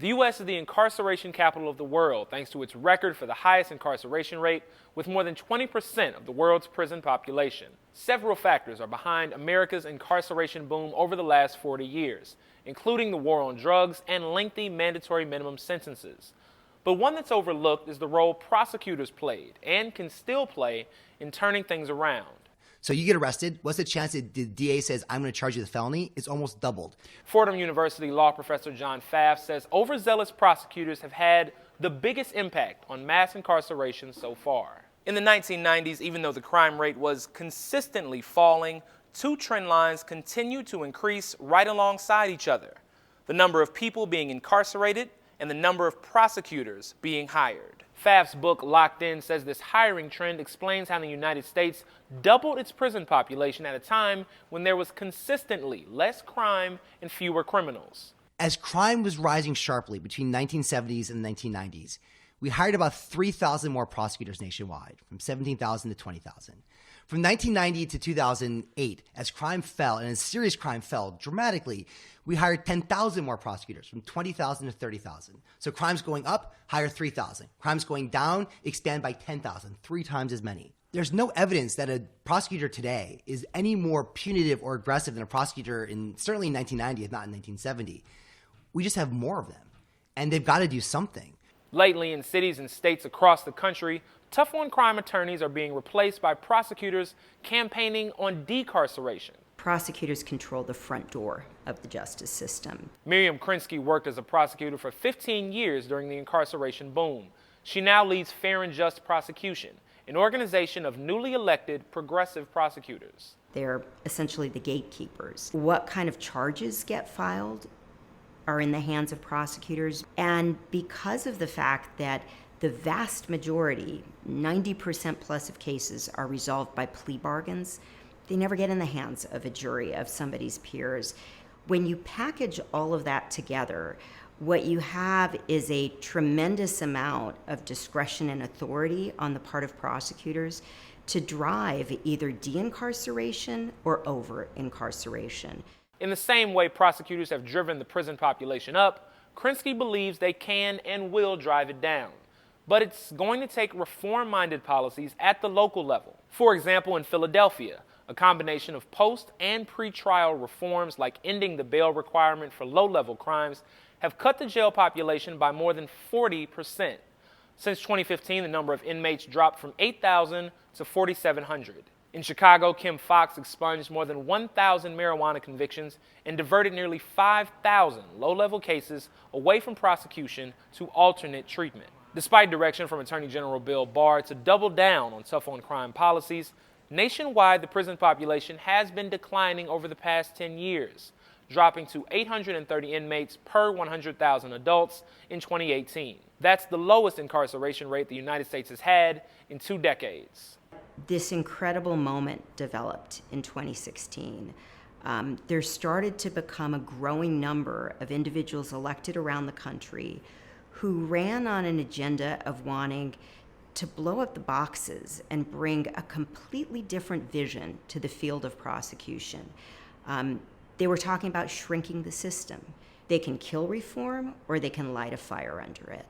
The U.S. is the incarceration capital of the world thanks to its record for the highest incarceration rate, with more than 20% of the world's prison population. Several factors are behind America's incarceration boom over the last 40 years, including the war on drugs and lengthy mandatory minimum sentences. But one that's overlooked is the role prosecutors played, and can still play, in turning things around. So you get arrested, what's the chance that the DA says, I'm going to charge you with a felony? It's almost doubled. Fordham University law professor John Pfaff says overzealous prosecutors have had the biggest impact on mass incarceration so far. In the 1990s, even though the crime rate was consistently falling, two trend lines continued to increase right alongside each other: the number of people being incarcerated and the number of prosecutors being hired. Pfaff's book, Locked In, says this hiring trend explains how the United States doubled its prison population at a time when there was consistently less crime and fewer criminals. As crime was rising sharply between 1970s and 1990s, we hired about 3,000 more prosecutors nationwide, from 17,000 to 20,000. From 1990 to 2008, as crime fell, and as serious crime fell dramatically, we hired 10,000 more prosecutors, from 20,000 to 30,000. So crime's going up, hire 3,000. Crime's going down, expand by 10,000, 3 times as many. There's no evidence that a prosecutor today is any more punitive or aggressive than a prosecutor certainly in 1990, if not in 1970. We just have more of them, and they've got to do something. Lately, in cities and states across the country, tough-on-crime attorneys are being replaced by prosecutors campaigning on decarceration. Prosecutors control the front door of the justice system. Miriam Krinsky worked as a prosecutor for 15 years during the incarceration boom. She now leads Fair and Just Prosecution, an organization of newly elected progressive prosecutors. They're essentially the gatekeepers. What kind of charges get filed are in the hands of prosecutors, and because of the fact that the vast majority, 90% plus of cases, are resolved by plea bargains, they never get in the hands of a jury of somebody's peers. When you package all of that together, what you have is a tremendous amount of discretion and authority on the part of prosecutors to drive either de-incarceration or over-incarceration. In the same way prosecutors have driven the prison population up, Krinsky believes they can and will drive it down. But it's going to take reform-minded policies at the local level. For example, in Philadelphia, a combination of post- and pre-trial reforms like ending the bail requirement for low-level crimes have cut the jail population by more than 40%. Since 2015, the number of inmates dropped from 8,000 to 4,700. In Chicago, Kim Foxx expunged more than 1,000 marijuana convictions and diverted nearly 5,000 low-level cases away from prosecution to alternate treatment. Despite direction from Attorney General Bill Barr to double down on tough-on-crime policies, nationwide the prison population has been declining over the past 10 years, dropping to 830 inmates per 100,000 adults in 2018. That's the lowest incarceration rate the United States has had in 2 decades. This incredible moment developed in 2016. There started to become a growing number of individuals elected around the country who ran on an agenda of wanting to blow up the boxes and bring a completely different vision to the field of prosecution. They were talking about shrinking the system. They can kill reform or they can light a fire under it.